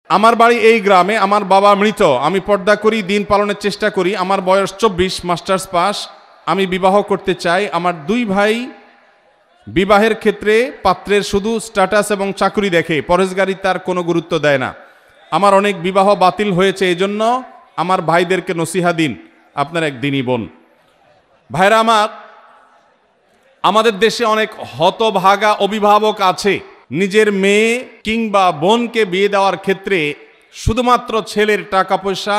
আমার বাড়ি এই গ্রামে, আমার বাবা মৃত, আমি পর্দা করি, দিন পালনের চেষ্টা করি, আমার বয়স 24, মাস্টার্স পাস, আমি বিবাহ করতে চাই। আমার দুই ভাই বিবাহের ক্ষেত্রে পাত্রের শুধু স্ট্যাটাস এবং চাকরি দেখে, পরহেজগারিতার কোনো গুরুত্ব দেয় না। আমার অনেক বিবাহ বাতিল হয়েছে, এই জন্য আমার ভাইদেরকে নসিহা দিন, আপনার একদিনই বোন। ভাইরা আমার, আমাদের দেশে অনেক হতভাগা অভিভাবক আছে, নিজের মেয়ে কিংবা বোনকে বিয়ে দেওয়ার ক্ষেত্রে শুধুমাত্র ছেলের টাকা পয়সা,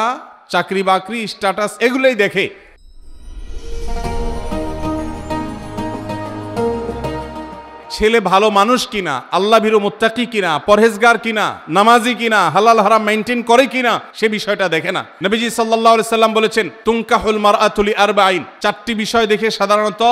চাকরি বাকরি, স্ট্যাটাস এগুলোই দেখে। ছেলে ভালো মানুষ কিনা, আল্লাহ ভীরু মুত্তাকি কিনা, পরহেজগার কিনা, নামাজি কিনা, হালাল হারাম মেইনটেইন করে কিনা, সে বিষয়টা দেখে না। নবীজি সাল্লাল্লাহু আলাইহি সাল্লাম বলেছেন, তুনকাহুল মারআতু লিআরবাঈন, 4টি বিষয় দেখে সাধারণত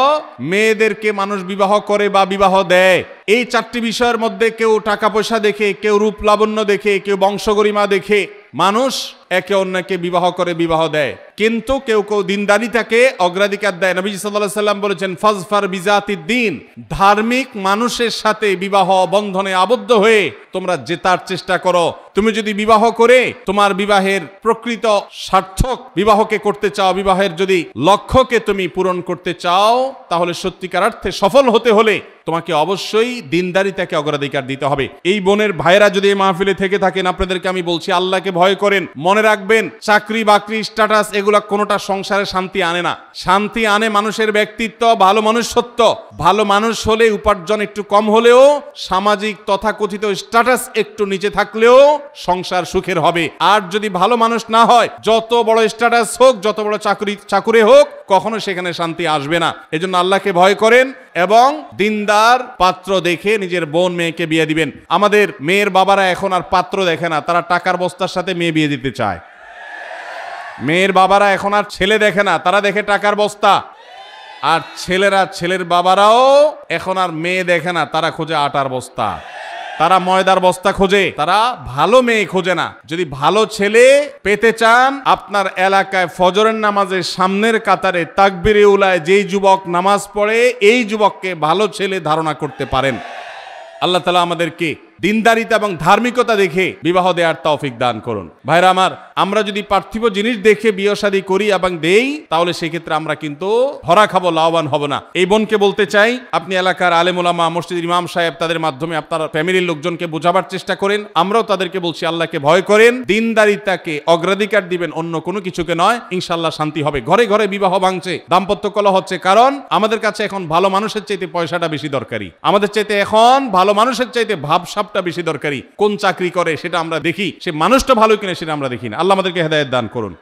মেয়েদেরকে মানুষ বিবাহ করে বা বিবাহ দেয়। এই 4টি বিষয়ের মধ্যে কেউ টাকা পয়সা দেখে, কেউ রূপ লাবণ্য দেখে, কেউ বংশগরিমা দেখে মানুষ একে অন্যকে বিবাহ করে, বিবাহ দেয়। কিন্তু কেউ কেউ দিনদারিতাকে অগ্রাধিকার দেয়। নবীজি সাল্লাল্লাহু আলাইহি সাল্লাম বলেছেন, ফাজফার বিজাতিদ দ্বীন, ধার্মিক মানুষের সাথে বিবাহ বন্ধনে আবদ্ধ হয়ে তোমরা জেতার চেষ্টা করো। তুমি যদি বিবাহ করে তোমার বিবাহের প্রকৃত সার্থক বিবাহকে করতে চাও, বিবাহের যদি লক্ষ্যকে তুমি পূরণ করতে চাও, তাহলে সত্যিকার অর্থে সফল হতে হলে তোমাকে অবশ্যই দিনদারিতাকে অগ্রাধিকার দিতে হবে। এই বোনের ভাইরা যদি এই মাহফিলে থেকে থাকেন, আপনাদেরকে আমি বলছি, আল্লাহকে ভয় করেন। মনে রাখবেন, চাকরি বাকরি, স্ট্যাটাস এগুলা কোনোটা সংসারে শান্তি আনে না। শান্তি আনে মানুষের ব্যক্তিত্ব, ভালো মনুষ্যত্ব। ভালো মানুষ হলে উপার্জন একটু কম হলেও, সামাজিক তথাকথিত স্ট্যাটাস একটু নিচে থাকলেও সংসার সুখের হবে। আর যদি ভালো মানুষ না হয়, যত বড় স্ট্যাটাস হোক, যত বড় চাকুরে হোক, কখনো সেখানে শান্তি আসবে না। এজন্য আল্লাহকে ভয় করেন এবং দিনদার পাত্র দেখে নিজের বোন মেয়েকে বিয়ে দিবেন। আমাদের মেয়ের বাবারা এখন আর পাত্র দেখে না, তারা টাকার বস্তার সাথে মেয়ে বিয়ে দিতে চায়। মেয়ের বাবারা এখন আর ছেলে দেখে না, তারা দেখে টাকার বস্তা। আর ছেলের বাবারাও এখন আর মেয়ে দেখে না, তারা খোঁজে আটার বস্তা, তারা ময়দার বস্তা খোঁজে, তারা ভালো মেয়ে খোঁজে না। যদি ভালো ছেলে পেতে চান, আপনার এলাকায় ফজরের নামাজের সামনের কাতারে তাকবীরে উলায় যেই যুবক নামাজ পড়ে, এই যুবককে ভালো ছেলে ধারণা করতে পারেন। আল্লাহ তাআলা আমাদেরকে দিনদারিতা এবং ধার্মিকতা দেখে বিবাহ দেওয়ার তৌফিক দান করুন। ভাইরা আমার, আমরা যদি পার্থিব জিনিস দেখে বিয়ে শাদী করি এবং দেই, তাহলে সেক্ষেত্রে আমরা কিন্তু ধরা খাবো, লাভবান হব না। এই বোনকে বলতে চাই, আপনি এলাকার আলেম ওলামা, মসজিদের ইমাম সাহেব, তাদের মাধ্যমে আপনার ফ্যামিলির লোকজনকে বোঝাবার চেষ্টা করেন। আমরাও তাদেরকে বলছি, আল্লাহকে ভয় করেন, দিনদারিতাকে অগ্রাধিকার দিবেন, অন্য কোনো কিছুকে নয়। ইনশাআল্লাহ শান্তি হবে। ঘরে ঘরে বিবাহ ভাঙছে, দাম্পত্য কলহ হচ্ছে, কারণ আমাদের কাছে এখন ভালো মানুষের চাইতে পয়সাটা বেশি দরকারি। আমাদের চাইতে এখন ভালো মানুষের চাইতে ভাবসাবটা বেশি দরকারি। কোন চাকরি করে সেটা আমরা দেখি, সে মানুষটা ভালো কিনা সেটা আমরা দেখি না। আল্লাহ আমাদেরকে হেদায়েত দান করুন।